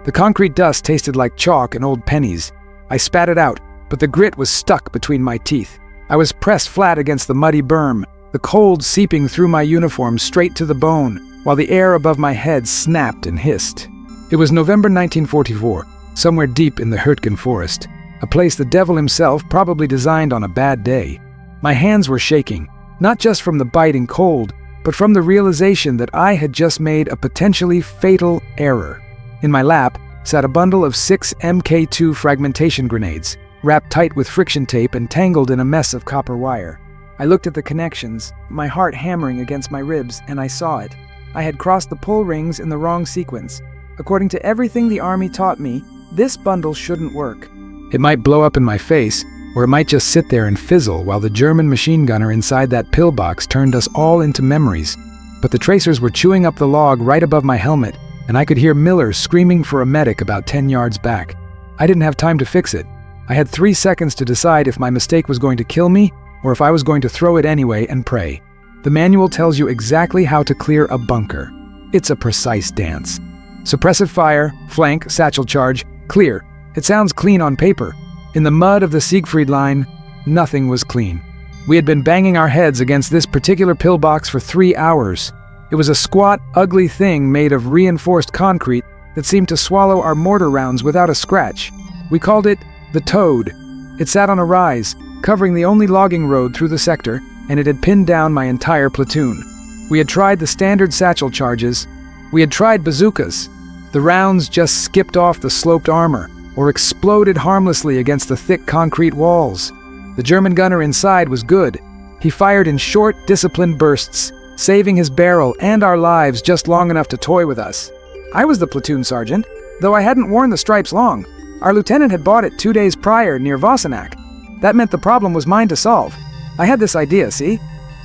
The concrete dust tasted like chalk and old pennies. I spat it out, but the grit was stuck between my teeth. I was pressed flat against the muddy berm, the cold seeping through my uniform straight to the bone, while the air above my head snapped and hissed. It was November 1944, somewhere deep in the Hürtgen forest, a place the devil himself probably designed on a bad day. My hands were shaking, not just from the biting cold, but from the realization that I had just made a potentially fatal error. In my lap sat a bundle of 6 Mk2 fragmentation grenades, wrapped tight with friction tape and tangled in a mess of copper wire. I looked at the connections, my heart hammering against my ribs, and I saw it. I had crossed the pull rings in the wrong sequence. According to everything the Army taught me, this bundle shouldn't work. It might blow up in my face, or it might just sit there and fizzle while the German machine gunner inside that pillbox turned us all into memories. But the tracers were chewing up the log right above my helmet, and I could hear Miller screaming for a medic about 10 yards back. I didn't have time to fix it. I had 3 seconds to decide if my mistake was going to kill me, or if I was going to throw it anyway and pray. The manual tells you exactly how to clear a bunker. It's a precise dance. Suppressive fire, flank, satchel charge, clear. It sounds clean on paper. In the mud of the Siegfried line, nothing was clean. We had been banging our heads against this particular pillbox for 3 hours. It was a squat, ugly thing made of reinforced concrete that seemed to swallow our mortar rounds without a scratch. We called it the Toad. It sat on a rise, covering the only logging road through the sector, and it had pinned down my entire platoon. We had tried the standard satchel charges. We had tried bazookas. The rounds just skipped off the sloped armor, or exploded harmlessly against the thick concrete walls. The German gunner inside was good. He fired in short, disciplined bursts, saving his barrel and our lives just long enough to toy with us. I was the platoon sergeant, though I hadn't worn the stripes long. Our lieutenant had bought it 2 days prior near Wassenack. That meant the problem was mine to solve. I had this idea, see?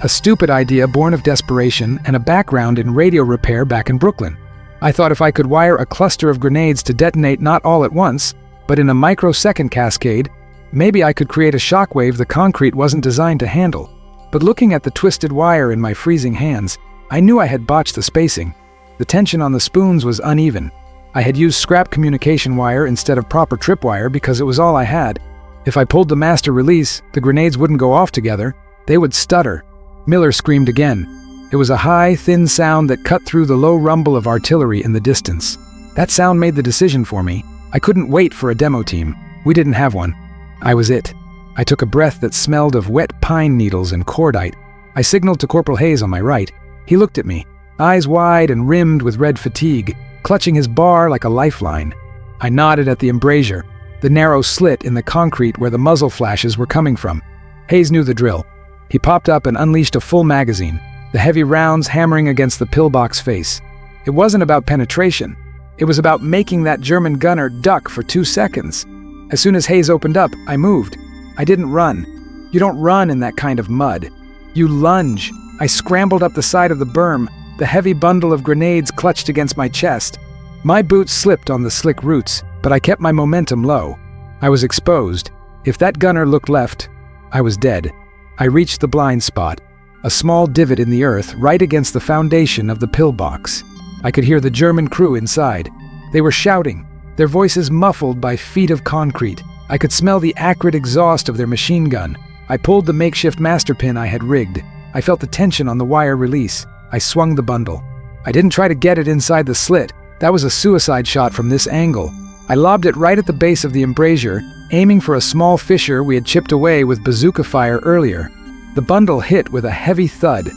A stupid idea born of desperation and a background in radio repair back in Brooklyn. I thought if I could wire a cluster of grenades to detonate not all at once, but in a microsecond cascade, maybe I could create a shockwave the concrete wasn't designed to handle. But looking at the twisted wire in my freezing hands, I knew I had botched the spacing. The tension on the spoons was uneven. I had used scrap communication wire instead of proper tripwire because it was all I had. If I pulled the master release, the grenades wouldn't go off together. They would stutter. Miller screamed again. It was a high, thin sound that cut through the low rumble of artillery in the distance. That sound made the decision for me. I couldn't wait for a demo team. We didn't have one. I was it. I took a breath that smelled of wet pine needles and cordite. I signaled to Corporal Hayes on my right. He looked at me, eyes wide and rimmed with red fatigue, clutching his bar like a lifeline. I nodded at the embrasure, the narrow slit in the concrete where the muzzle flashes were coming from. Hayes knew the drill. He popped up and unleashed a full magazine, the heavy rounds hammering against the pillbox face. It wasn't about penetration. It was about making that German gunner duck for 2 seconds. As soon as Hayes opened up, I moved. I didn't run. You don't run in that kind of mud. You lunge. I scrambled up the side of the berm, the heavy bundle of grenades clutched against my chest. My boots slipped on the slick roots, but I kept my momentum low. I was exposed. If that gunner looked left, I was dead. I reached the blind spot, a small divot in the earth right against the foundation of the pillbox. I could hear the German crew inside. They were shouting, their voices muffled by feet of concrete. I could smell the acrid exhaust of their machine gun. I pulled the makeshift master pin I had rigged. I felt the tension on the wire release. I swung the bundle. I didn't try to get it inside the slit. That was a suicide shot from this angle. I lobbed it right at the base of the embrasure, aiming for a small fissure we had chipped away with bazooka fire earlier. The bundle hit with a heavy thud.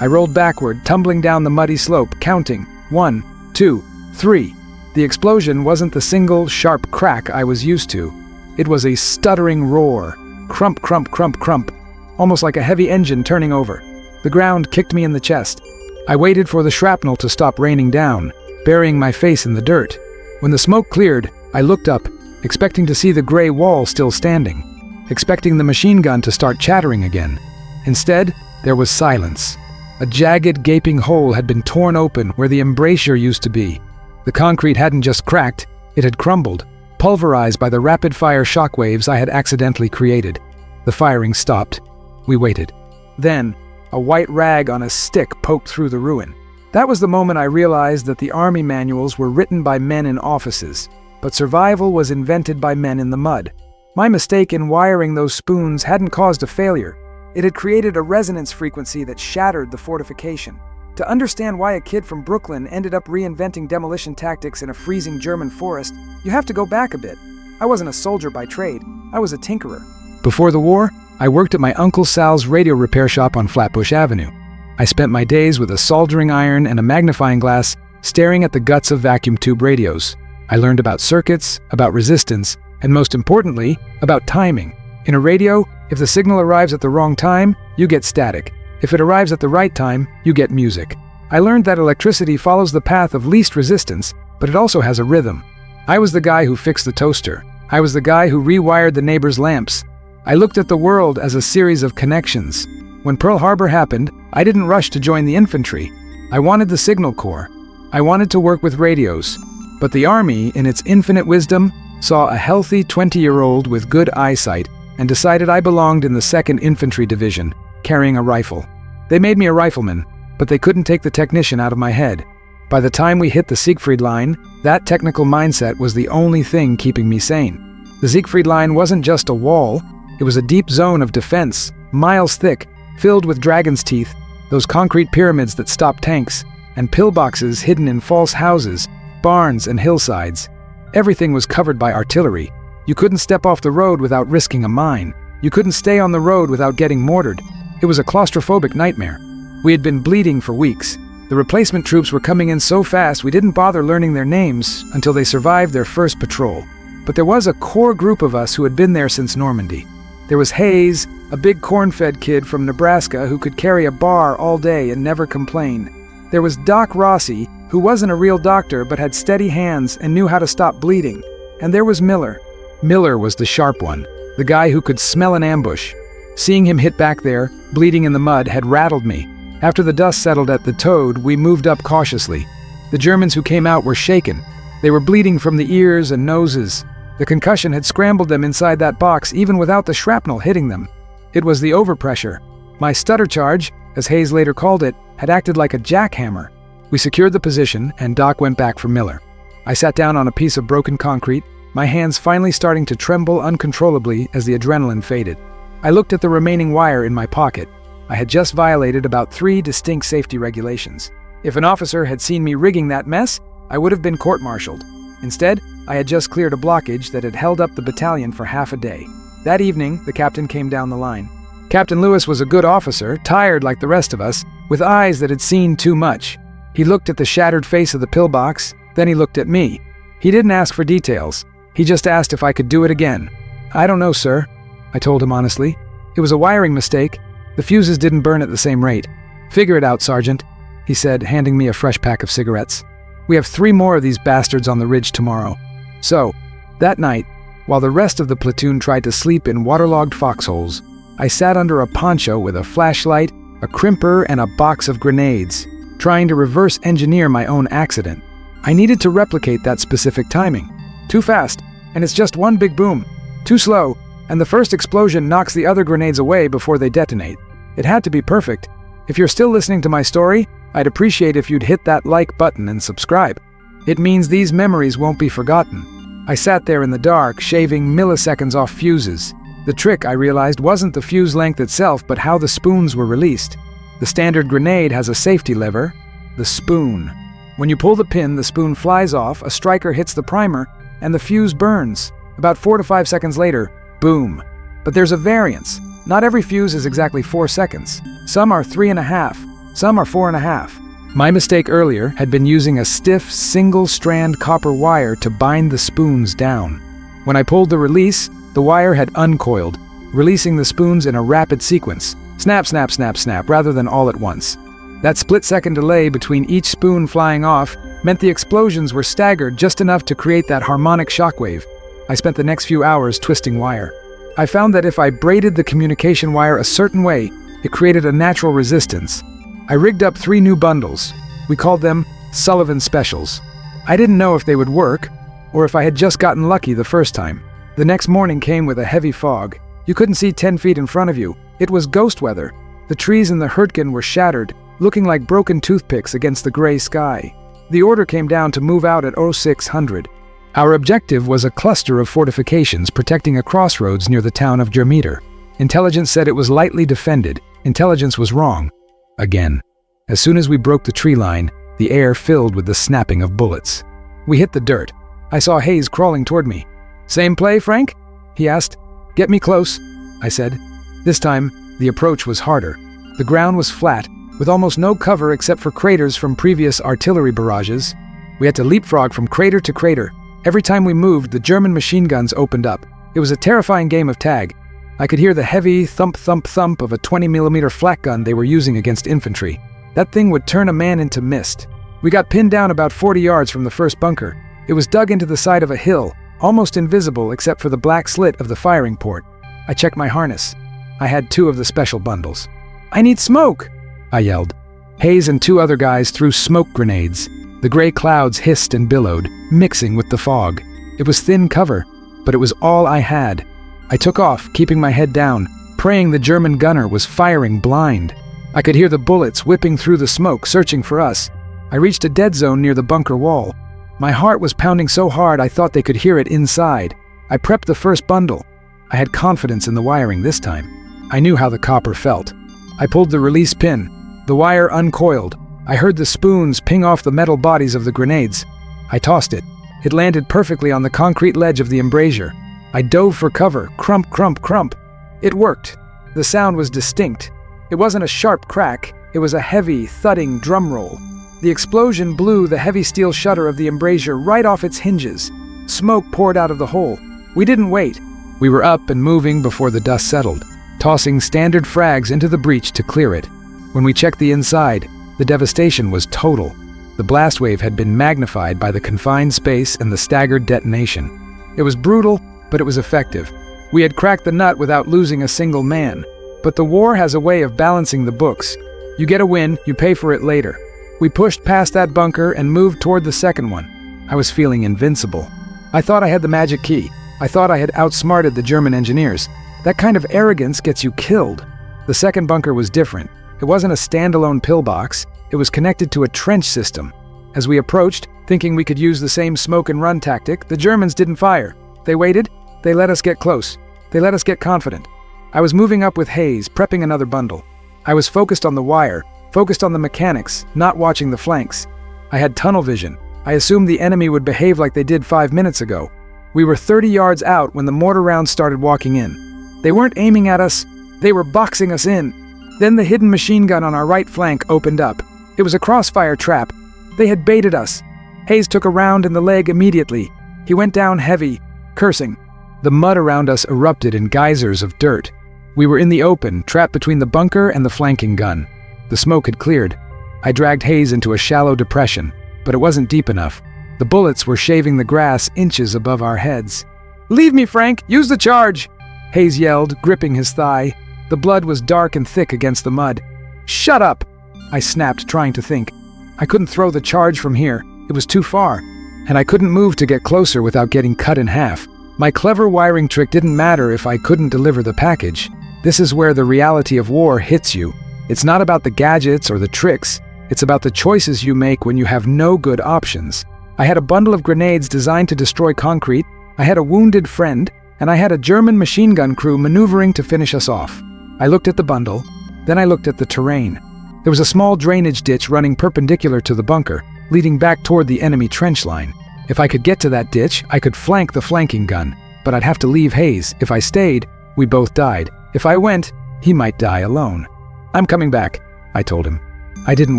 I rolled backward, tumbling down the muddy slope, counting 1, 2, 3. The explosion wasn't the single, sharp crack I was used to. It was a stuttering roar. Crump, crump, crump, crump. Almost like a heavy engine turning over. The ground kicked me in the chest. I waited for the shrapnel to stop raining down, burying my face in the dirt. When the smoke cleared, I looked up, expecting to see the gray wall still standing, expecting the machine gun to start chattering again. Instead, there was silence. A jagged, gaping hole had been torn open where the embrasure used to be. The concrete hadn't just cracked, it had crumbled, pulverized by the rapid-fire shockwaves I had accidentally created. The firing stopped. We waited. Then, a white rag on a stick poked through the ruin. That was the moment I realized that the Army manuals were written by men in offices, but survival was invented by men in the mud. My mistake in wiring those spoons hadn't caused a failure. It had created a resonance frequency that shattered the fortification. To understand why a kid from Brooklyn ended up reinventing demolition tactics in a freezing German forest, you have to go back a bit. I wasn't a soldier by trade, I was a tinkerer. Before the war, I worked at my Uncle Sal's radio repair shop on Flatbush Avenue. I spent my days with a soldering iron and a magnifying glass, staring at the guts of vacuum tube radios. I learned about circuits, about resistance, and most importantly, about timing. In a radio, if the signal arrives at the wrong time, you get static. If it arrives at the right time, you get music. I learned that electricity follows the path of least resistance, but it also has a rhythm. I was the guy who fixed the toaster. I was the guy who rewired the neighbor's lamps. I looked at the world as a series of connections. When Pearl Harbor happened, I didn't rush to join the infantry. I wanted the signal corps. I wanted to work with radios. But the Army, in its infinite wisdom, saw a healthy 20-year-old with good eyesight and decided I belonged in the 2nd Infantry Division, carrying a rifle. They made me a rifleman, but they couldn't take the technician out of my head. By the time we hit the Siegfried Line, that technical mindset was the only thing keeping me sane. The Siegfried Line wasn't just a wall, it was a deep zone of defense, miles thick, filled with dragon's teeth, those concrete pyramids that stopped tanks, and pillboxes hidden in false houses, barns and hillsides. Everything was covered by artillery. You couldn't step off the road without risking a mine. You couldn't stay on the road without getting mortared. It was a claustrophobic nightmare. We had been bleeding for weeks. The replacement troops were coming in so fast we didn't bother learning their names until they survived their first patrol. But there was a core group of us who had been there since Normandy. There was Hayes, a big corn-fed kid from Nebraska who could carry a bar all day and never complain. There was Doc Rossi, who wasn't a real doctor but had steady hands and knew how to stop bleeding. And there was Miller. Miller was the sharp one, the guy who could smell an ambush. Seeing him hit back there, bleeding in the mud, had rattled me. After the dust settled at the Toad, we moved up cautiously. The Germans who came out were shaken. They were bleeding from the ears and noses. The concussion had scrambled them inside that box even without the shrapnel hitting them. It was the overpressure. My stutter charge, as Hayes later called it, had acted like a jackhammer. We secured the position, and Doc went back for Miller. I sat down on a piece of broken concrete, my hands finally starting to tremble uncontrollably as the adrenaline faded. I looked at the remaining wire in my pocket. I had just violated about 3 distinct safety regulations. If an officer had seen me rigging that mess, I would have been court-martialed. Instead, I had just cleared a blockage that had held up the battalion for half a day. That evening, the captain came down the line. Captain Lewis was a good officer, tired like the rest of us, with eyes that had seen too much. He looked at the shattered face of the pillbox, then he looked at me. He didn't ask for details. He just asked if I could do it again. "I don't know, sir," I told him honestly. "It was a wiring mistake. The fuses didn't burn at the same rate." "Figure it out, Sergeant," he said, handing me a fresh pack of cigarettes. "We have 3 more of these bastards on the ridge tomorrow." So, that night, while the rest of the platoon tried to sleep in waterlogged foxholes, I sat under a poncho with a flashlight, a crimper, and a box of grenades, trying to reverse engineer my own accident. I needed to replicate that specific timing. Too fast, and it's just one big boom. Too slow, and the first explosion knocks the other grenades away before they detonate. It had to be perfect. If you're still listening to my story, I'd appreciate if you'd hit that like button and subscribe. It means these memories won't be forgotten. I sat there in the dark, shaving milliseconds off fuses. The trick, I realized, wasn't the fuse length itself, but how the spoons were released. The standard grenade has a safety lever, the spoon. When you pull the pin, the spoon flies off, a striker hits the primer, and the fuse burns. About 4 to 5 seconds later, boom. But there's a variance. Not every fuse is exactly 4 seconds. Some are 3.5, some are 4.5. My mistake earlier had been using a stiff, single-strand copper wire to bind the spoons down. When I pulled the release, the wire had uncoiled, releasing the spoons in a rapid sequence. Snap, snap, snap, snap, rather than all at once. That split-second delay between each spoon flying off meant the explosions were staggered just enough to create that harmonic shockwave. I spent the next few hours twisting wire. I found that if I braided the communication wire a certain way, it created a natural resistance. I rigged up 3 new bundles. We called them Sullivan Specials. I didn't know if they would work, or if I had just gotten lucky the first time. The next morning came with a heavy fog. You couldn't see 10 feet in front of you. It was ghost weather. The trees in the Hurtgen were shattered, looking like broken toothpicks against the gray sky. The order came down to move out at 0600. Our objective was a cluster of fortifications protecting a crossroads near the town of Jermeter. Intelligence said it was lightly defended. Intelligence was wrong. Again. As soon as we broke the tree line, the air filled with the snapping of bullets. We hit the dirt. I saw Hayes crawling toward me. "Same play, Frank?" he asked. "Get me close," I said. This time, the approach was harder. The ground was flat, with almost no cover except for craters from previous artillery barrages. We had to leapfrog from crater to crater. Every time we moved, the German machine guns opened up. It was a terrifying game of tag. I could hear the heavy thump-thump-thump of a 20mm flak gun they were using against infantry. That thing would turn a man into mist. We got pinned down about 40 yards from the first bunker. It was dug into the side of a hill, almost invisible except for the black slit of the firing port. I checked my harness. I had 2 of the special bundles. "I need smoke!" I yelled. Hayes and 2 other guys threw smoke grenades. The gray clouds hissed and billowed, mixing with the fog. It was thin cover, but it was all I had. I took off, keeping my head down, praying the German gunner was firing blind. I could hear the bullets whipping through the smoke, searching for us. I reached a dead zone near the bunker wall. My heart was pounding so hard I thought they could hear it inside. I prepped the first bundle. I had confidence in the wiring this time. I knew how the copper felt. I pulled the release pin. The wire uncoiled. I heard the spoons ping off the metal bodies of the grenades. I tossed it. It landed perfectly on the concrete ledge of the embrasure. I dove for cover. Crump, crump, crump. It worked. The sound was distinct. It wasn't a sharp crack. It was a heavy, thudding drum roll. The explosion blew the heavy steel shutter of the embrasure right off its hinges. Smoke poured out of the hole. We didn't wait. We were up and moving before the dust settled, tossing standard frags into the breach to clear it. When we checked the inside, the devastation was total. The blast wave had been magnified by the confined space and the staggered detonation. It was brutal, but it was effective. We had cracked the nut without losing a single man. But the war has a way of balancing the books. You get a win, you pay for it later. We pushed past that bunker and moved toward the second one. I was feeling invincible. I thought I had the magic key. I thought I had outsmarted the German engineers. That kind of arrogance gets you killed. The second bunker was different. It wasn't a standalone pillbox. It was connected to a trench system. As we approached, thinking we could use the same smoke and run tactic, the Germans didn't fire. They waited. They let us get close. They let us get confident. I was moving up with Hayes, prepping another bundle. I was focused on the wire, focused on the mechanics, not watching the flanks. I had tunnel vision. I assumed the enemy would behave like they did 5 minutes ago. We were 30 yards out when the mortar rounds started walking in. They weren't aiming at us, they were boxing us in. Then the hidden machine gun on our right flank opened up. It was a crossfire trap. They had baited us. Hayes took a round in the leg immediately. He went down heavy, cursing. The mud around us erupted in geysers of dirt. We were in the open, trapped between the bunker and the flanking gun. The smoke had cleared. I dragged Hayes into a shallow depression, but it wasn't deep enough. The bullets were shaving the grass inches above our heads. "Leave me, Frank! Use the charge!" Hayes yelled, gripping his thigh. The blood was dark and thick against the mud. "Shut up!" I snapped, trying to think. I couldn't throw the charge from here. It was too far. And I couldn't move to get closer without getting cut in half. My clever wiring trick didn't matter if I couldn't deliver the package. This is where the reality of war hits you. It's not about the gadgets or the tricks. It's about the choices you make when you have no good options. I had a bundle of grenades designed to destroy concrete, I had a wounded friend, and I had a German machine gun crew maneuvering to finish us off. I looked at the bundle, then I looked at the terrain. There was a small drainage ditch running perpendicular to the bunker, leading back toward the enemy trench line. If I could get to that ditch, I could flank the flanking gun, but I'd have to leave Hayes. If I stayed, we both died. If I went, he might die alone. "I'm coming back," I told him. I didn't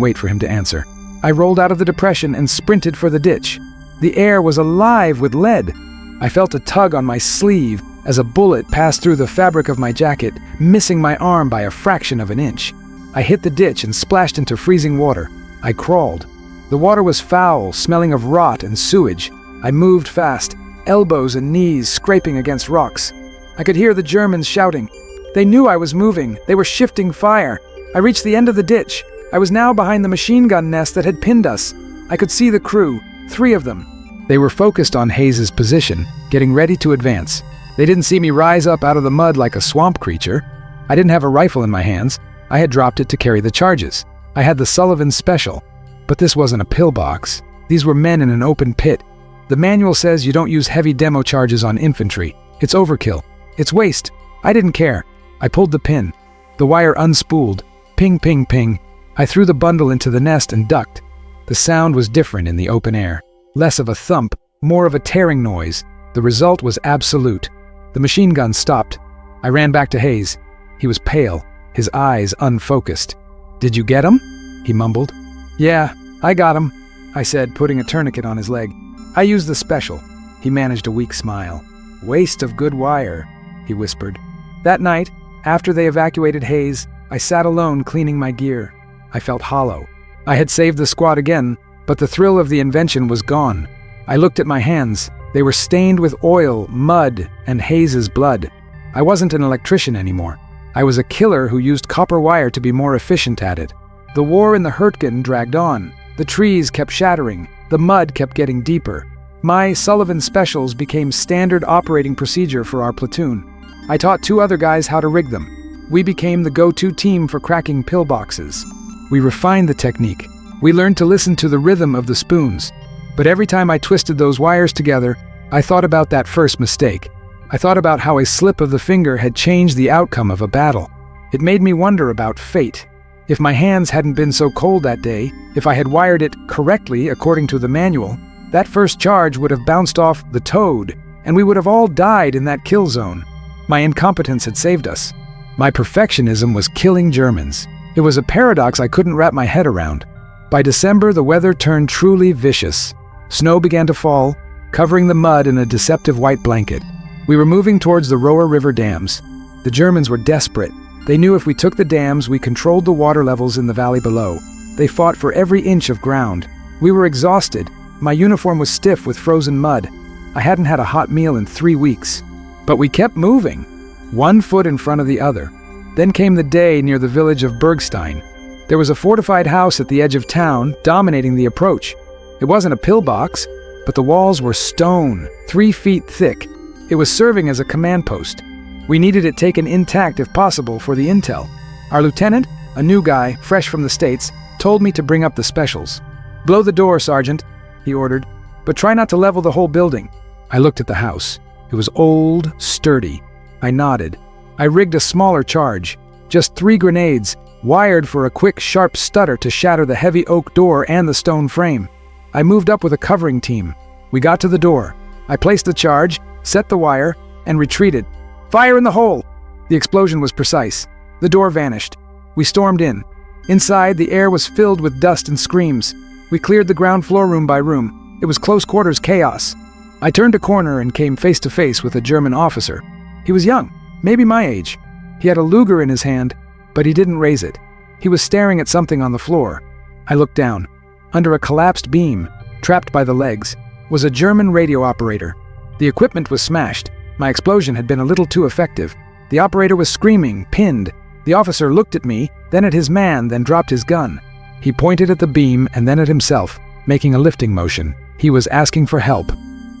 wait for him to answer. I rolled out of the depression and sprinted for the ditch. The air was alive with lead. I felt a tug on my sleeve as a bullet passed through the fabric of my jacket, missing my arm by a fraction of an inch. I hit the ditch and splashed into freezing water. I crawled. The water was foul, smelling of rot and sewage. I moved fast, elbows and knees scraping against rocks. I could hear the Germans shouting. They knew I was moving. They were shifting fire. I reached the end of the ditch. I was now behind the machine gun nest that had pinned us. I could see the crew, 3 of them. They were focused on Hayes's position, getting ready to advance. They didn't see me rise up out of the mud like a swamp creature. I didn't have a rifle in my hands. I had dropped it to carry the charges. I had the Sullivan Special, but this wasn't a pillbox. These were men in an open pit. The manual says you don't use heavy demo charges on infantry. It's overkill. It's waste. I didn't care. I pulled the pin. The wire unspooled. Ping, ping, ping. I threw the bundle into the nest and ducked. The sound was different in the open air. Less of a thump, more of a tearing noise. The result was absolute. The machine gun stopped. I ran back to Hayes. He was pale, his eyes unfocused. "Did you get him?" he mumbled. "Yeah, I got him," I said, putting a tourniquet on his leg. "I used the special." He managed a weak smile. "Waste of good wire," he whispered. That night, after they evacuated Hayes, I sat alone cleaning my gear. I felt hollow. I had saved the squad again, but the thrill of the invention was gone. I looked at my hands. They were stained with oil, mud, and Hayes's blood. I wasn't an electrician anymore. I was a killer who used copper wire to be more efficient at it. The war in the Hurtgen dragged on. The trees kept shattering. The mud kept getting deeper. My Sullivan Specials became standard operating procedure for our platoon. I taught 2 other guys how to rig them. We became the go-to team for cracking pillboxes. We refined the technique. We learned to listen to the rhythm of the spoons. But every time I twisted those wires together, I thought about that first mistake. I thought about how a slip of the finger had changed the outcome of a battle. It made me wonder about fate. If my hands hadn't been so cold that day, if I had wired it correctly according to the manual, that first charge would have bounced off the toad, and we would have all died in that kill zone. My incompetence had saved us. My perfectionism was killing Germans. It was a paradox I couldn't wrap my head around. By December, the weather turned truly vicious. Snow began to fall, covering the mud in a deceptive white blanket. We were moving towards the Roer River dams. The Germans were desperate. They knew if we took the dams, we controlled the water levels in the valley below. They fought for every inch of ground. We were exhausted. My uniform was stiff with frozen mud. I hadn't had a hot meal in 3 weeks. But we kept moving, 1 foot in front of the other. Then came the day near the village of Bergstein. There was a fortified house at the edge of town, dominating the approach. It wasn't a pillbox, but the walls were stone, 3 feet thick. It was serving as a command post. We needed it taken intact if possible for the intel. Our lieutenant, a new guy, fresh from the States, told me to bring up the specials. "Blow the door, Sergeant," he ordered, "but try not to level the whole building." I looked at the house. It was old, sturdy. I nodded. I rigged a smaller charge, just 3 grenades, wired for a quick, sharp stutter to shatter the heavy oak door and the stone frame. I moved up with a covering team. We got to the door. I placed the charge, set the wire, and retreated. "Fire in the hole!" The explosion was precise. The door vanished. We stormed in. Inside, the air was filled with dust and screams. We cleared the ground floor room by room. It was close quarters chaos. I turned a corner and came face to face with a German officer. He was young, maybe my age. He had a Luger in his hand, but he didn't raise it. He was staring at something on the floor. I looked down. Under a collapsed beam, trapped by the legs, was a German radio operator. The equipment was smashed. My explosion had been a little too effective. The operator was screaming, pinned. The officer looked at me, then at his man, then dropped his gun. He pointed at the beam and then at himself, making a lifting motion. He was asking for help.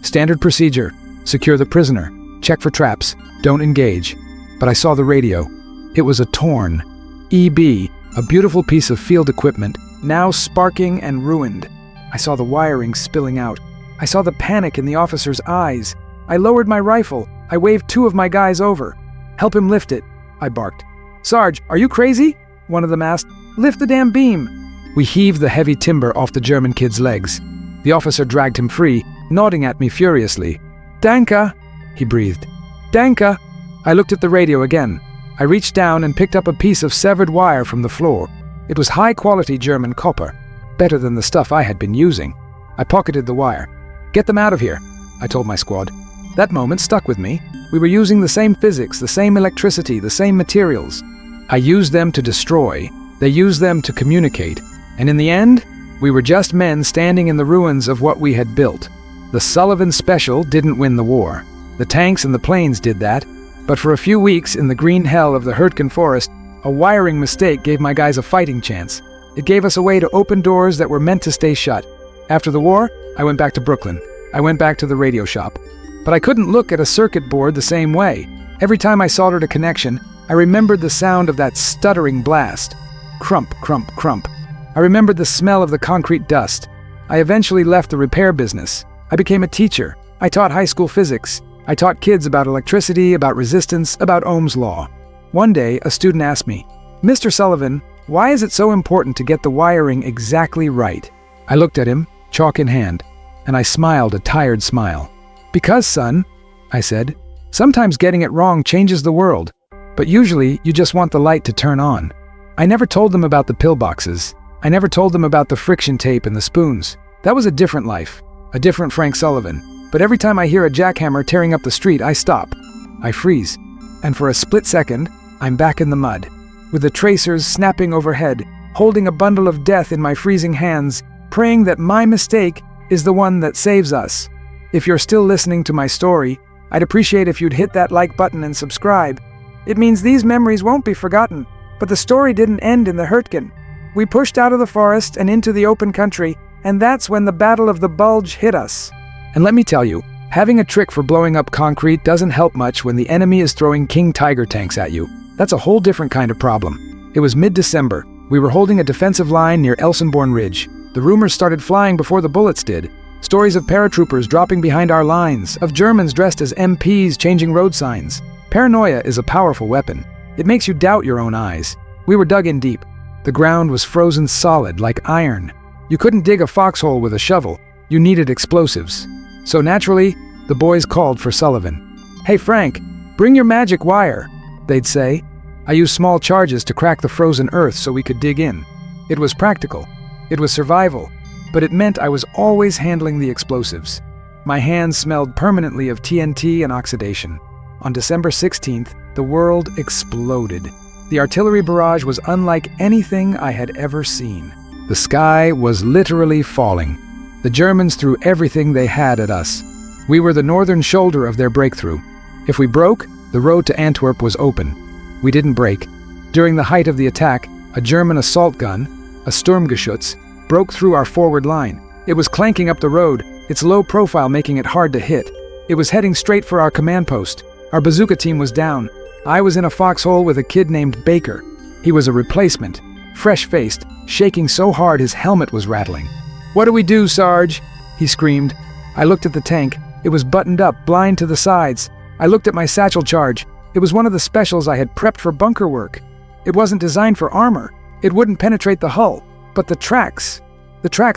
Standard procedure: secure the prisoner, check for traps, don't engage. But I saw the radio. It was a torn EB, a beautiful piece of field equipment, now sparking and ruined. I saw the wiring spilling out. I saw the panic in the officer's eyes. I lowered my rifle. I waved 2 of my guys over. "Help him lift it," I barked. "Sarge, are you crazy?" one of them asked. "Lift the damn beam." We heaved the heavy timber off the German kid's legs. The officer dragged him free, nodding at me furiously. "Danke," he breathed. "Danke." I looked at the radio again. I reached down and picked up a piece of severed wire from the floor. It was high-quality German copper, better than the stuff I had been using. I pocketed the wire. "Get them out of here," I told my squad. That moment stuck with me. We were using the same physics, the same electricity, the same materials. I used them to destroy. They used them to communicate. And in the end, we were just men standing in the ruins of what we had built. The Sullivan Special didn't win the war. The tanks and the planes did that. But for a few weeks in the green hell of the Hurtgen forest, a wiring mistake gave my guys a fighting chance. It gave us a way to open doors that were meant to stay shut. After the war, I went back to Brooklyn. I went back to the radio shop. But I couldn't look at a circuit board the same way. Every time I soldered a connection, I remembered the sound of that stuttering blast. Crump, crump, crump. I remembered the smell of the concrete dust. I eventually left the repair business. I became a teacher. I taught high school physics. I taught kids about electricity, about resistance, about Ohm's law. One day, a student asked me, "Mr. Sullivan, why is it so important to get the wiring exactly right?" I looked at him, chalk in hand, and I smiled a tired smile. "Because, son," I said, "sometimes getting it wrong changes the world, but usually you just want the light to turn on." I never told them about the pillboxes. I never told them about the friction tape and the spoons. That was a different life, a different Frank Sullivan. But every time I hear a jackhammer tearing up the street, I stop. I freeze. And for a split second, I'm back in the mud, with the tracers snapping overhead, holding a bundle of death in my freezing hands, praying that my mistake is the one that saves us. If you're still listening to my story, I'd appreciate if you'd hit that like button and subscribe. It means these memories won't be forgotten, but the story didn't end in the Hurtgen. We pushed out of the forest and into the open country, and that's when the Battle of the Bulge hit us. And let me tell you, having a trick for blowing up concrete doesn't help much when the enemy is throwing King Tiger tanks at you. That's a whole different kind of problem. It was mid-December. We were holding a defensive line near Elsenborn Ridge. The rumors started flying before the bullets did. Stories of paratroopers dropping behind our lines, of Germans dressed as MPs changing road signs. Paranoia is a powerful weapon. It makes you doubt your own eyes. We were dug in deep. The ground was frozen solid, like iron. You couldn't dig a foxhole with a shovel. You needed explosives. So naturally, the boys called for Sullivan. "Hey Frank, bring your magic wire," they'd say. I used small charges to crack the frozen earth so we could dig in. It was practical. It was survival. But it meant I was always handling the explosives. My hands smelled permanently of TNT and oxidation. On December 16th, the world exploded. The artillery barrage was unlike anything I had ever seen. The sky was literally falling. The Germans threw everything they had at us. We were the northern shoulder of their breakthrough. If we broke, the road to Antwerp was open. We didn't break. During the height of the attack, a German assault gun, a Sturmgeschütz, broke through our forward line. It was clanking up the road, its low profile making it hard to hit. It was heading straight for our command post. Our bazooka team was down. I was in a foxhole with a kid named Baker. He was a replacement, fresh-faced, shaking so hard his helmet was rattling. "What do we do, Sarge?" he screamed. I looked at the tank. It was buttoned up, blind to the sides. I looked at my satchel charge. It was one of the specials I had prepped for bunker work. It wasn't designed for armor. It wouldn't penetrate the hull. But the tracks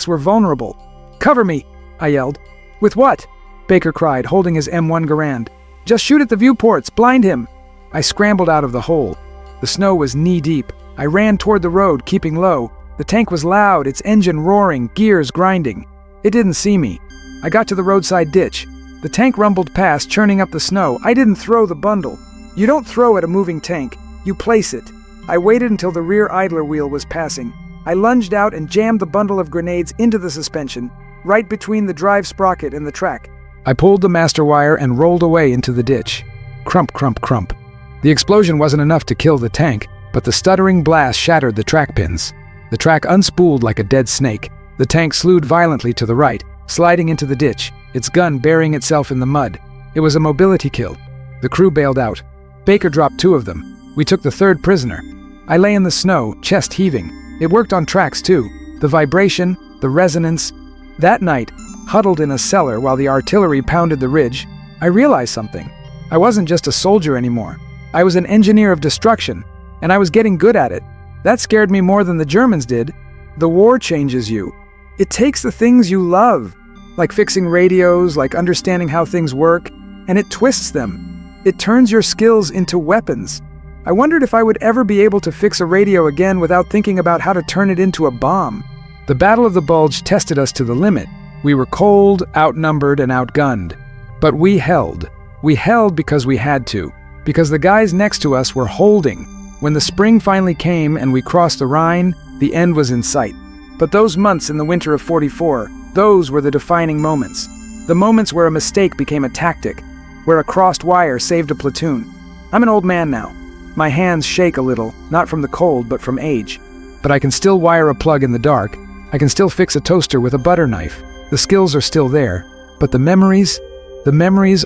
were vulnerable. "Cover me," I yelled. "With what?" Baker cried, holding his M1 Garand. "Just shoot at the viewports, blind him." I scrambled out of the hole. The snow was knee-deep. I ran toward the road, keeping low. The tank was loud, its engine roaring, gears grinding. It didn't see me. I got to the roadside ditch. The tank rumbled past, churning up the snow. I didn't throw the bundle. You don't throw at a moving tank. You place it. I waited until the rear idler wheel was passing. I lunged out and jammed the bundle of grenades into the suspension, right between the drive sprocket and the track. I pulled the master wire and rolled away into the ditch. Crump, crump, crump. The explosion wasn't enough to kill the tank, but the stuttering blast shattered the track pins. The track unspooled like a dead snake. The tank slewed violently to the right, sliding into the ditch, its gun burying itself in the mud. It was a mobility kill. The crew bailed out. Baker dropped 2 of them. We took the 3rd prisoner. I lay in the snow, chest heaving. It worked on tracks too. The vibration, the resonance. That night, huddled in a cellar while the artillery pounded the ridge, I realized something. I wasn't just a soldier anymore. I was an engineer of destruction, and I was getting good at it. That scared me more than the Germans did. The war changes you. It takes the things you love, like fixing radios, like understanding how things work, and it twists them. It turns your skills into weapons. I wondered if I would ever be able to fix a radio again without thinking about how to turn it into a bomb. The Battle of the Bulge tested us to the limit. We were cold, outnumbered, and outgunned. But we held. We held because we had to, because the guys next to us were holding. When the spring finally came and we crossed the Rhine, the end was in sight. But those months in the winter of '44, those were the defining moments. The moments where a mistake became a tactic, where a crossed wire saved a platoon. I'm an old man now. My hands shake a little, not from the cold, but from age. But I can still wire a plug in the dark. I can still fix a toaster with a butter knife. The skills are still there. But the memories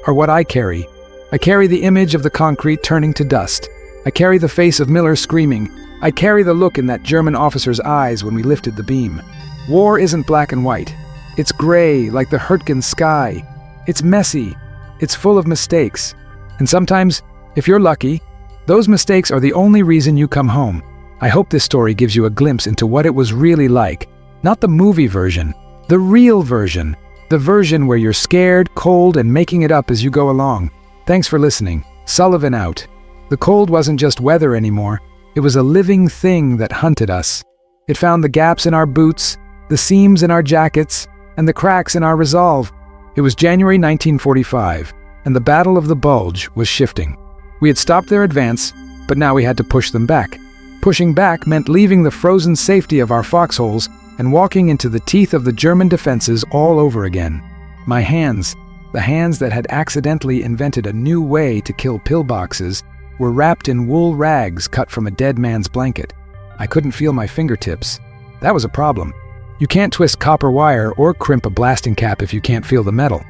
are what I carry. I carry the image of the concrete turning to dust. I carry the face of Miller screaming, I carry the look in that German officer's eyes when we lifted the beam. War isn't black and white. It's gray, like the Hurtgen sky. It's messy. It's full of mistakes. And sometimes, if you're lucky, those mistakes are the only reason you come home. I hope this story gives you a glimpse into what it was really like. Not the movie version, the real version. The version where you're scared, cold, and making it up as you go along. Thanks for listening. Sullivan out. The cold wasn't just weather anymore. It was a living thing that hunted us. It found the gaps in our boots, the seams in our jackets, and the cracks in our resolve. It was January 1945, and the Battle of the Bulge was shifting. We had stopped their advance, but now we had to push them back. Pushing back meant leaving the frozen safety of our foxholes and walking into the teeth of the German defenses all over again. My hands, the hands that had accidentally invented a new way to kill pillboxes, were wrapped in wool rags cut from a dead man's blanket. I couldn't feel my fingertips. That was a problem. You can't twist copper wire or crimp a blasting cap if you can't feel the metal.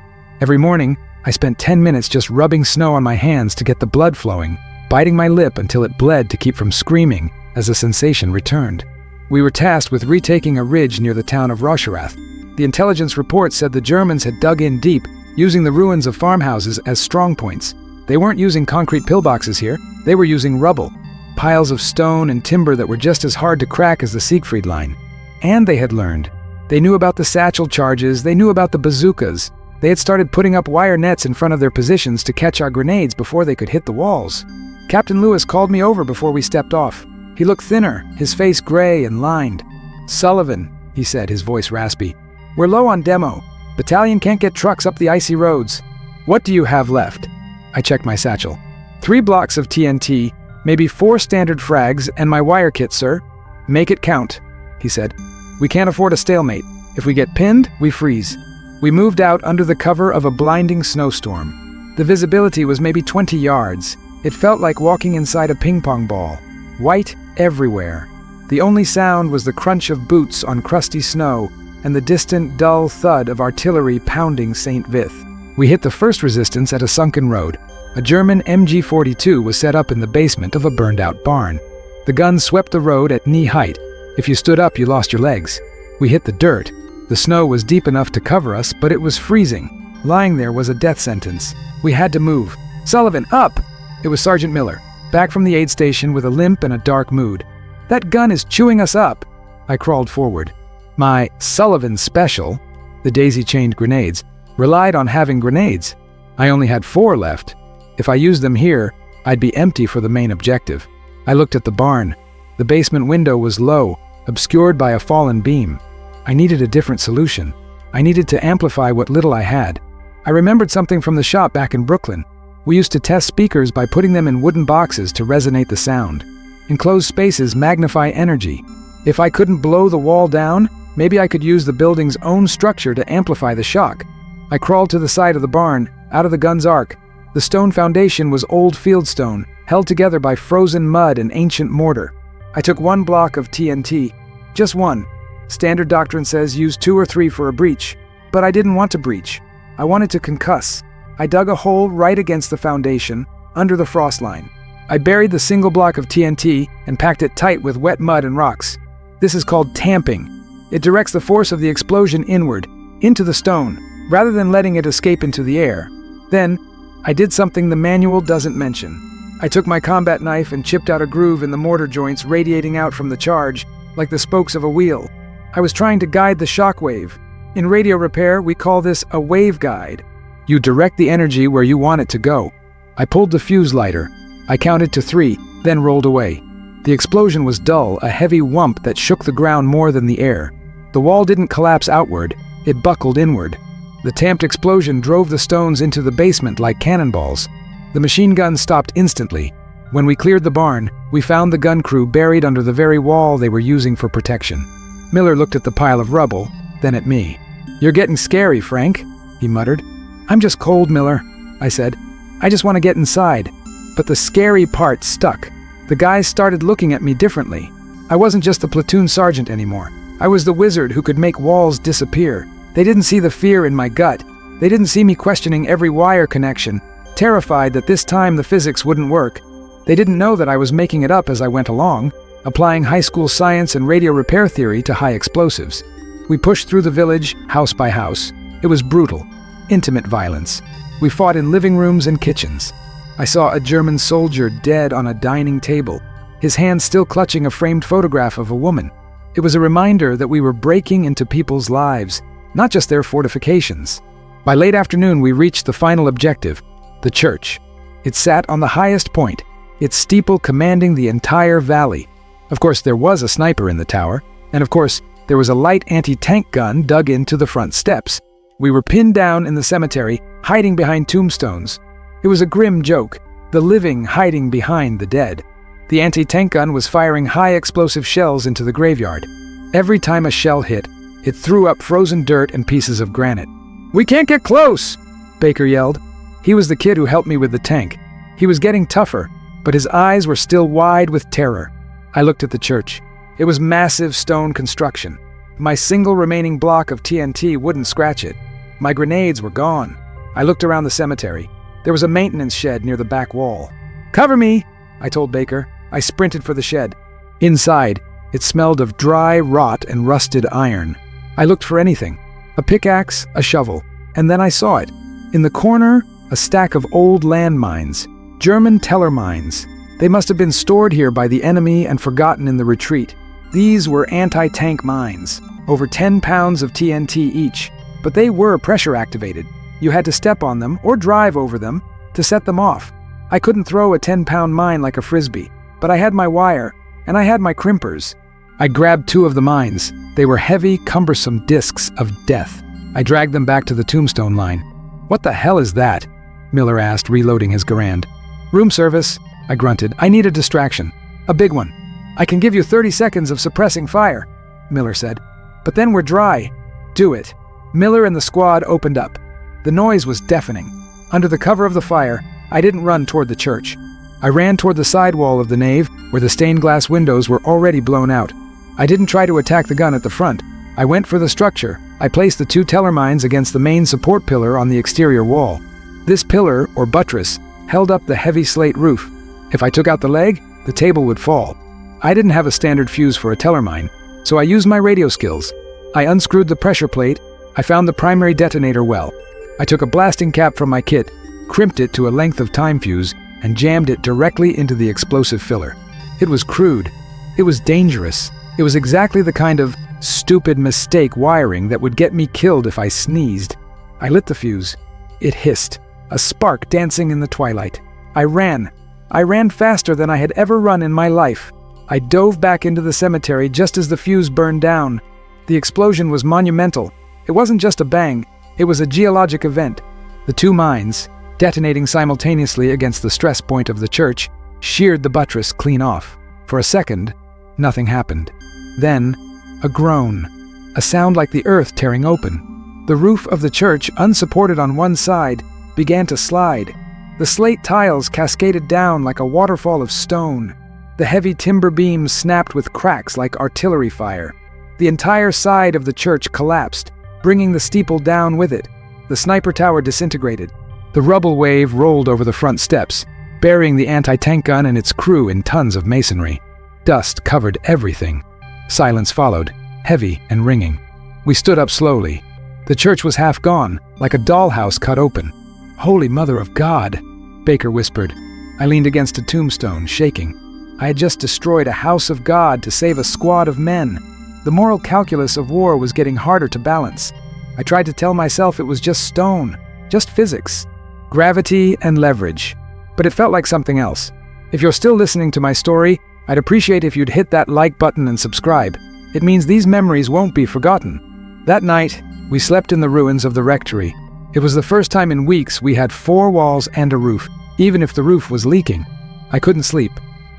Every morning, I spent 10 minutes just rubbing snow on my hands to get the blood flowing, biting my lip until it bled to keep from screaming as the sensation returned. We were tasked with retaking a ridge near the town of Rosherath. The intelligence report said the Germans had dug in deep, using the ruins of farmhouses as strong points. They weren't using concrete pillboxes here, they were using rubble, piles of stone and timber that were just as hard to crack as the Siegfried Line. And they had learned. They knew about the satchel charges, they knew about the bazookas. They had started putting up wire nets in front of their positions to catch our grenades before they could hit the walls. Captain Lewis called me over before we stepped off. He looked thinner, his face gray and lined. "Sullivan," he said, his voice raspy. "We're low on demo. Battalion can't get trucks up the icy roads. What do you have left?" I checked my satchel. 3 blocks of TNT, maybe 4 standard frags, and my wire kit, sir. "Make it count," he said. "We can't afford a stalemate. If we get pinned, we freeze." We moved out under the cover of a blinding snowstorm. The visibility was maybe 20 yards. It felt like walking inside a ping-pong ball. White everywhere. The only sound was the crunch of boots on crusty snow and the distant, dull thud of artillery pounding St. Vith. We hit the first resistance at a sunken road. A German MG-42 was set up in the basement of a burned-out barn. The gun swept the road at knee height. If you stood up, you lost your legs. We hit the dirt. The snow was deep enough to cover us, but it was freezing. Lying there was a death sentence. We had to move. "Sullivan, up!" It was Sergeant Miller, back from the aid station with a limp and a dark mood. "That gun is chewing us up." I crawled forward. My Sullivan special, the daisy-chained grenades, relied on having grenades. I only had 4 left. If I used them here, I'd be empty for the main objective. I looked at the barn. The basement window was low, obscured by a fallen beam. I needed a different solution. I needed to amplify what little I had. I remembered something from the shop back in Brooklyn. We used to test speakers by putting them in wooden boxes to resonate the sound. Enclosed spaces magnify energy. If I couldn't blow the wall down, maybe I could use the building's own structure to amplify the shock. I crawled to the side of the barn, out of the gun's arc. The stone foundation was old fieldstone, held together by frozen mud and ancient mortar. I took 1 block of TNT. Just 1. Standard doctrine says use 2 or 3 for a breach. But I didn't want to breach. I wanted to concuss. I dug a hole right against the foundation, under the frost line. I buried the single block of TNT and packed it tight with wet mud and rocks. This is called tamping. It directs the force of the explosion inward, into the stone, rather than letting it escape into the air. Then, I did something the manual doesn't mention. I took my combat knife and chipped out a groove in the mortar joints radiating out from the charge, like the spokes of a wheel. I was trying to guide the shock wave. In radio repair, we call this a wave guide. You direct the energy where you want it to go. I pulled the fuse lighter. I counted to 3, then rolled away. The explosion was dull, a heavy whump that shook the ground more than the air. The wall didn't collapse outward, it buckled inward. The tamped explosion drove the stones into the basement like cannonballs. The machine gun stopped instantly. When we cleared the barn, we found the gun crew buried under the very wall they were using for protection. Miller looked at the pile of rubble, then at me. "You're getting scary, Frank," he muttered. "I'm just cold, Miller," I said. "I just want to get inside." But the scary part stuck. The guys started looking at me differently. I wasn't just the platoon sergeant anymore. I was the wizard who could make walls disappear. They didn't see the fear in my gut. They didn't see me questioning every wire connection, terrified that this time the physics wouldn't work. They didn't know that I was making it up as I went along. applying high school science and radio repair theory to high explosives. We pushed through the village, house by house. It was brutal, intimate violence. We fought in living rooms and kitchens. I saw a German soldier dead on a dining table, his hand still clutching a framed photograph of a woman. It was a reminder that we were breaking into people's lives, not just their fortifications. By late afternoon, we reached the final objective, the church. It sat on the highest point, its steeple commanding the entire valley. Of course, there was a sniper in the tower, and of course, there was a light anti-tank gun dug into the front steps. We were pinned down in the cemetery, hiding behind tombstones. It was a grim joke, the living hiding behind the dead. The anti-tank gun was firing high explosive shells into the graveyard. Every time a shell hit, it threw up frozen dirt and pieces of granite. "We can't get close!" Baker yelled. He was the kid who helped me with the tank. He was getting tougher, but his eyes were still wide with terror. I looked at the church. It was massive stone construction. My single remaining block of TNT wouldn't scratch it. My grenades were gone. I looked around the cemetery. There was a maintenance shed near the back wall. "Cover me!" I told Baker. I sprinted for the shed. Inside, it smelled of dry rot and rusted iron. I looked for anything. A pickaxe, a shovel, and then I saw it. In the corner, a stack of old landmines, German Teller mines. They must have been stored here by the enemy and forgotten in the retreat. These were anti-tank mines, over 10 pounds of TNT each, but they were pressure activated. You had to step on them or drive over them to set them off. I couldn't throw a 10-pound mine like a frisbee, but I had my wire, and I had my crimpers. I grabbed 2 of the mines. They were heavy, cumbersome discs of death. I dragged them back to the tombstone line. "What the hell is that?" Miller asked, reloading his Garand. "Room service," I grunted. "I need a distraction. A big one." "I can give you 30 seconds of suppressing fire," Miller said. "But then we're dry." "Do it." Miller and the squad opened up. The noise was deafening. Under the cover of the fire, I didn't run toward the church. I ran toward the side wall of the nave, where the stained glass windows were already blown out. I didn't try to attack the gun at the front. I went for the structure. I placed the 2 Teller mines against the main support pillar on the exterior wall. This pillar, or buttress, held up the heavy slate roof. If I took out the leg, the table would fall. I didn't have a standard fuse for a Teller mine, so I used my radio skills. I unscrewed the pressure plate. I found the primary detonator well. I took a blasting cap from my kit, crimped it to a length of time fuse, and jammed it directly into the explosive filler. It was crude. It was dangerous. It was exactly the kind of stupid mistake wiring that would get me killed if I sneezed. I lit the fuse. It hissed, a spark dancing in the twilight. I ran. I ran faster than I had ever run in my life. I dove back into the cemetery just as the fuse burned down. The explosion was monumental. It wasn't just a bang. It was a geologic event. The 2 mines, detonating simultaneously against the stress point of the church, sheared the buttress clean off. For a second, nothing happened. Then, a groan, a sound like the earth tearing open. The roof of the church, unsupported on one side, began to slide. The slate tiles cascaded down like a waterfall of stone. The heavy timber beams snapped with cracks like artillery fire. The entire side of the church collapsed, bringing the steeple down with it. The sniper tower disintegrated. The rubble wave rolled over the front steps, burying the anti-tank gun and its crew in tons of masonry. Dust covered everything. Silence followed, heavy and ringing. We stood up slowly. The church was half gone, like a dollhouse cut open. "Holy Mother of God," Baker whispered. I leaned against a tombstone, shaking. I had just destroyed a house of God to save a squad of men. The moral calculus of war was getting harder to balance. I tried to tell myself it was just stone, just physics, gravity and leverage. But it felt like something else. If you're still listening to my story, I'd appreciate if you'd hit that like button and subscribe. It means these memories won't be forgotten. That night, we slept in the ruins of the rectory. It was the first time in weeks we had 4 walls and a roof, even if the roof was leaking. I couldn't sleep.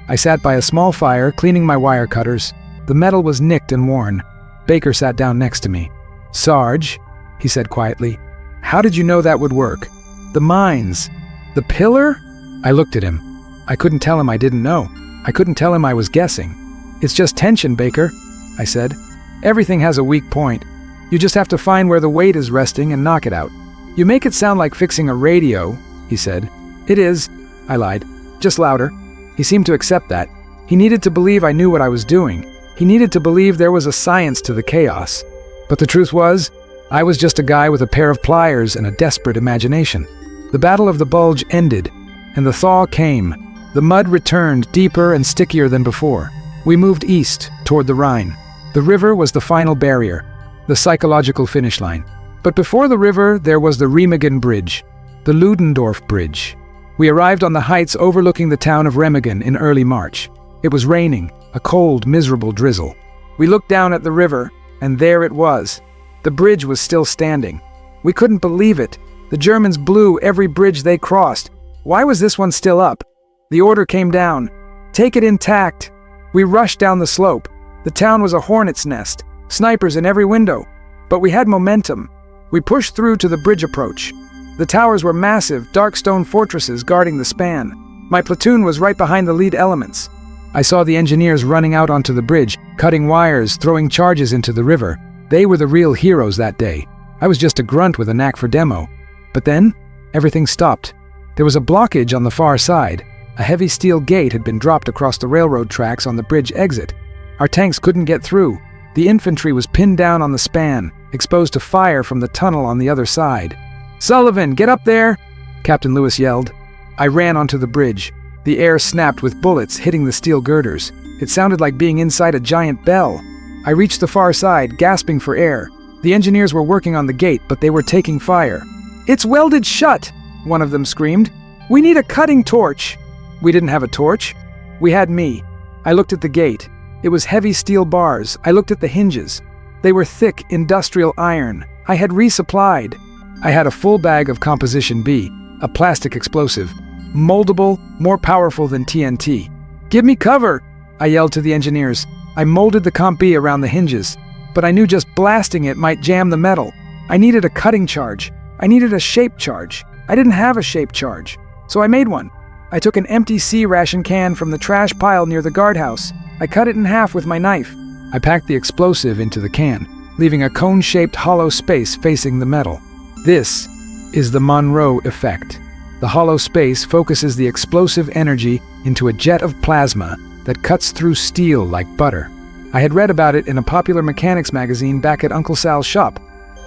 I sat by a small fire, cleaning my wire cutters. The metal was nicked and worn. Baker sat down next to me. "Sarge," he said quietly, "how did you know that would work? The mines. The pillar?" I looked at him. I couldn't tell him I didn't know. I couldn't tell him I was guessing. "It's just tension, Baker," I said. "Everything has a weak point. You just have to find where the weight is resting and knock it out." "You make it sound like fixing a radio," he said. "It is," I lied. "Just louder." He seemed to accept that. He needed to believe I knew what I was doing. He needed to believe there was a science to the chaos. But the truth was, I was just a guy with a pair of pliers and a desperate imagination. The Battle of the Bulge ended, and the thaw came. The mud returned deeper and stickier than before. We moved east, toward the Rhine. The river was the final barrier, the psychological finish line. But before the river, there was the Remagen Bridge, the Ludendorff Bridge. We arrived on the heights overlooking the town of Remagen in early March. It was raining, a cold, miserable drizzle. We looked down at the river, and there it was. The bridge was still standing. We couldn't believe it. The Germans blew every bridge they crossed. Why was this one still up? The order came down. Take it intact. We rushed down the slope. The town was a hornet's nest, snipers in every window. But we had momentum. We pushed through to the bridge approach. The towers were massive, dark stone fortresses guarding the span. My platoon was right behind the lead elements. I saw the engineers running out onto the bridge, cutting wires, throwing charges into the river. They were the real heroes that day. I was just a grunt with a knack for demo. But then, everything stopped. There was a blockage on the far side. A heavy steel gate had been dropped across the railroad tracks on the bridge exit. Our tanks couldn't get through. The infantry was pinned down on the span, exposed to fire from the tunnel on the other side. "Sullivan, get up there!" Captain Lewis yelled. I ran onto the bridge. The air snapped with bullets hitting the steel girders. It sounded like being inside a giant bell. I reached the far side, gasping for air. The engineers were working on the gate, but they were taking fire. "It's welded shut!" one of them screamed. "We need a cutting torch!" We didn't have a torch. We had me. I looked at the gate. It was heavy steel bars. I looked at the hinges. They were thick, industrial iron. I had resupplied. I had a full bag of Composition B, a plastic explosive. Moldable, more powerful than TNT. "Give me cover!" I yelled to the engineers. I molded the Comp B around the hinges, but I knew just blasting it might jam the metal. I needed a cutting charge. I needed a shape charge. I didn't have a shape charge, so I made one. I took an empty C-ration can from the trash pile near the guardhouse. I cut it in half with my knife. I packed the explosive into the can, leaving a cone-shaped hollow space facing the metal. This is the Monroe effect. The hollow space focuses the explosive energy into a jet of plasma that cuts through steel like butter. I had read about it in a popular mechanics magazine back at Uncle Sal's shop.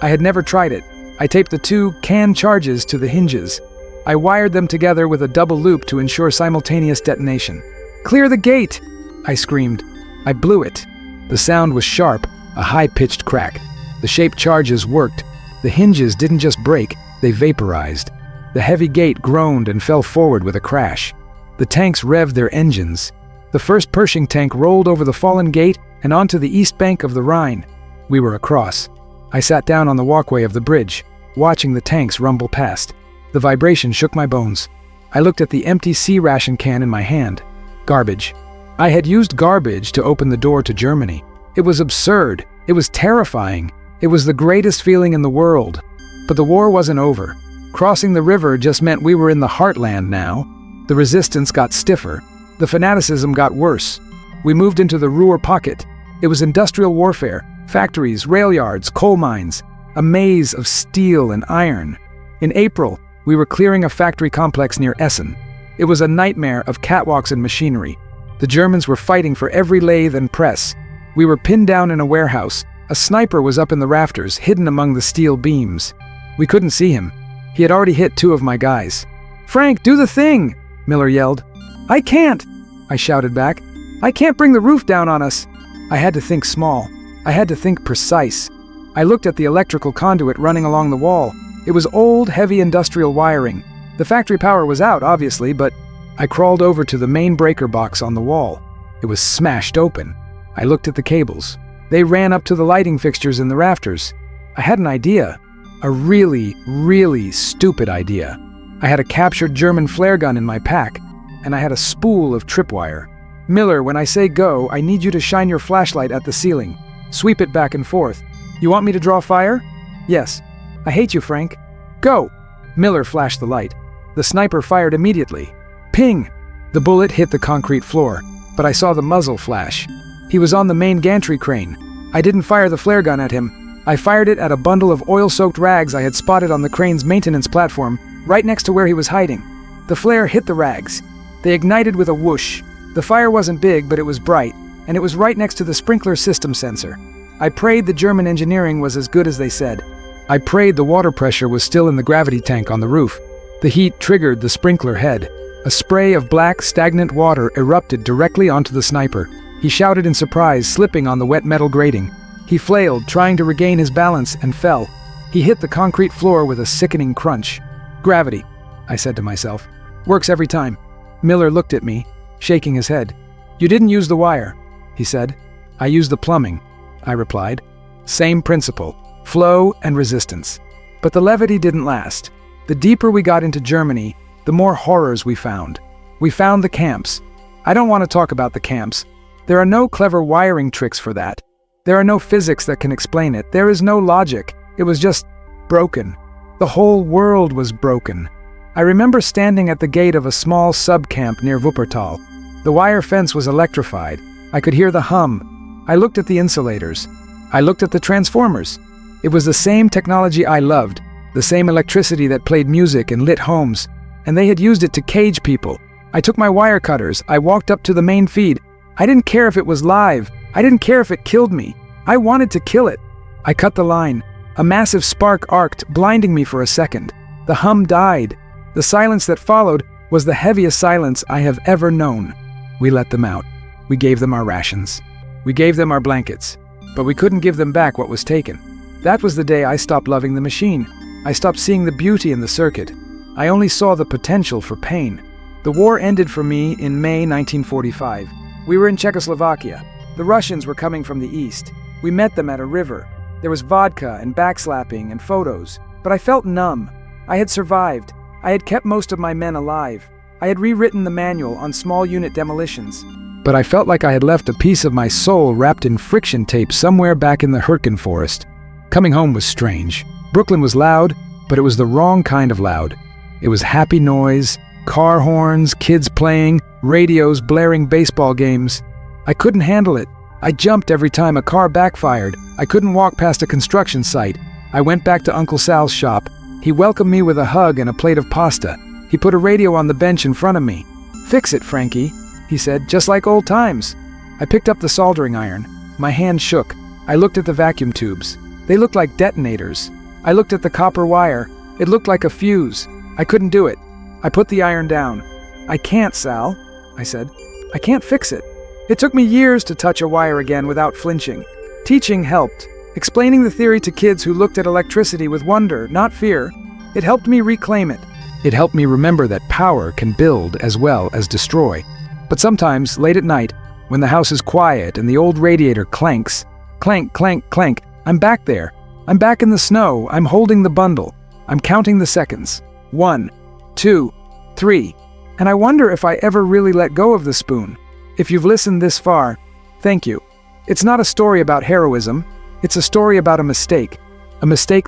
I had never tried it. I taped the two can charges to the hinges. I wired them together with a double loop to ensure simultaneous detonation. "Clear the gate!" I screamed. I blew it. The sound was sharp, a high-pitched crack. The shape charges worked. The hinges didn't just break, they vaporized. The heavy gate groaned and fell forward with a crash. The tanks revved their engines. The first Pershing tank rolled over the fallen gate and onto the east bank of the Rhine. We were across. I sat down on the walkway of the bridge, watching the tanks rumble past. The vibration shook my bones. I looked at the empty C-ration can in my hand. Garbage. I had used garbage to open the door to Germany. It was absurd. It was terrifying. It was the greatest feeling in the world. But the war wasn't over. Crossing the river just meant we were in the heartland now. The resistance got stiffer. The fanaticism got worse. We moved into the Ruhr pocket. It was industrial warfare, factories, rail yards, coal mines, a maze of steel and iron. In April, we were clearing a factory complex near Essen. It was a nightmare of catwalks and machinery. The Germans were fighting for every lathe and press. We were pinned down in a warehouse. A sniper was up in the rafters, hidden among the steel beams. We couldn't see him. He had already hit two of my guys. "Frank, do the thing!" Miller yelled. "I can't!" I shouted back. "I can't bring the roof down on us!" I had to think small. I had to think precise. I looked at the electrical conduit running along the wall. It was old, heavy industrial wiring. The factory power was out, obviously, but I crawled over to the main breaker box on the wall. It was smashed open. I looked at the cables. They ran up to the lighting fixtures in the rafters. I had an idea. A really, really stupid idea. I had a captured German flare gun in my pack, and I had a spool of tripwire. "Miller, when I say go, I need you to shine your flashlight at the ceiling. Sweep it back and forth. You want me to draw fire?" "Yes." "I hate you, Frank." "Go!" Miller flashed the light. The sniper fired immediately. Ping! The bullet hit the concrete floor, but I saw the muzzle flash. He was on the main gantry crane. I didn't fire the flare gun at him. I fired it at a bundle of oil-soaked rags I had spotted on the crane's maintenance platform, right next to where he was hiding. The flare hit the rags. They ignited with a whoosh. The fire wasn't big, but it was bright, and it was right next to the sprinkler system sensor. I prayed the German engineering was as good as they said. I prayed the water pressure was still in the gravity tank on the roof. The heat triggered the sprinkler head. A spray of black, stagnant water erupted directly onto the sniper. He shouted in surprise, slipping on the wet metal grating. He flailed, trying to regain his balance, and fell. He hit the concrete floor with a sickening crunch. Gravity, I said to myself. Works every time. Miller looked at me, shaking his head. You didn't use the wire, he said. I used the plumbing, I replied. Same principle, flow and resistance. But the levity didn't last. The deeper we got into Germany, the more horrors we found. We found the camps. I don't want to talk about the camps. There are no clever wiring tricks for that. There are no physics that can explain it. There is no logic. It was just broken. The whole world was broken. I remember standing at the gate of a small sub-camp near Wuppertal. The wire fence was electrified. I could hear the hum. I looked at the insulators. I looked at the transformers. It was the same technology I loved, the same electricity that played music and lit homes, and they had used it to cage people. I took my wire cutters. I walked up to the main feed. I didn't care if it was live. I didn't care if it killed me. I wanted to kill it. I cut the line. A massive spark arced, blinding me for a second. The hum died. The silence that followed was the heaviest silence I have ever known. We let them out. We gave them our rations. We gave them our blankets. But we couldn't give them back what was taken. That was the day I stopped loving the machine. I stopped seeing the beauty in the circuit. I only saw the potential for pain. The war ended for me in May 1945. We were in Czechoslovakia. The Russians were coming from the east. We met them at a river. There was vodka and backslapping and photos. But I felt numb. I had survived. I had kept most of my men alive. I had rewritten the manual on small unit demolitions. But I felt like I had left a piece of my soul wrapped in friction tape somewhere back in the Hurtgen forest. Coming home was strange. Brooklyn was loud, but it was the wrong kind of loud. It was happy noise, car horns, kids playing, radios blaring baseball games. I couldn't handle it. I jumped every time a car backfired. I couldn't walk past a construction site. I went back to Uncle Sal's shop. He welcomed me with a hug and a plate of pasta. He put a radio on the bench in front of me. "Fix it, Frankie," he said, "just like old times." I picked up the soldering iron. My hand shook. I looked at the vacuum tubes. They looked like detonators. I looked at the copper wire. It looked like a fuse. I couldn't do it. I put the iron down. "I can't, Sal," I said. "I can't fix it." It took me years to touch a wire again without flinching. Teaching helped. Explaining the theory to kids who looked at electricity with wonder, not fear. It helped me reclaim it. It helped me remember that power can build as well as destroy. But sometimes, late at night, when the house is quiet and the old radiator clanks, clank, clank, clank, I'm back there. I'm back in the snow. I'm holding the bundle. I'm counting the seconds. 1, 2, 3. And I wonder if I ever really let go of the spoon. If you've listened this far, thank you. It's not a story about heroism. It's a story about a mistake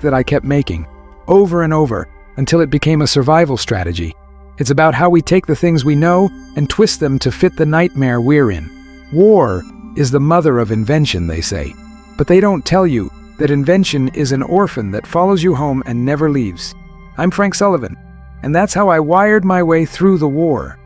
that I kept making, over and over, until it became a survival strategy. It's about how we take the things we know and twist them to fit the nightmare we're in. War is the mother of invention, they say. But they don't tell you that invention is an orphan that follows you home and never leaves. I'm Frank Sullivan, and that's how I wired my way through the war.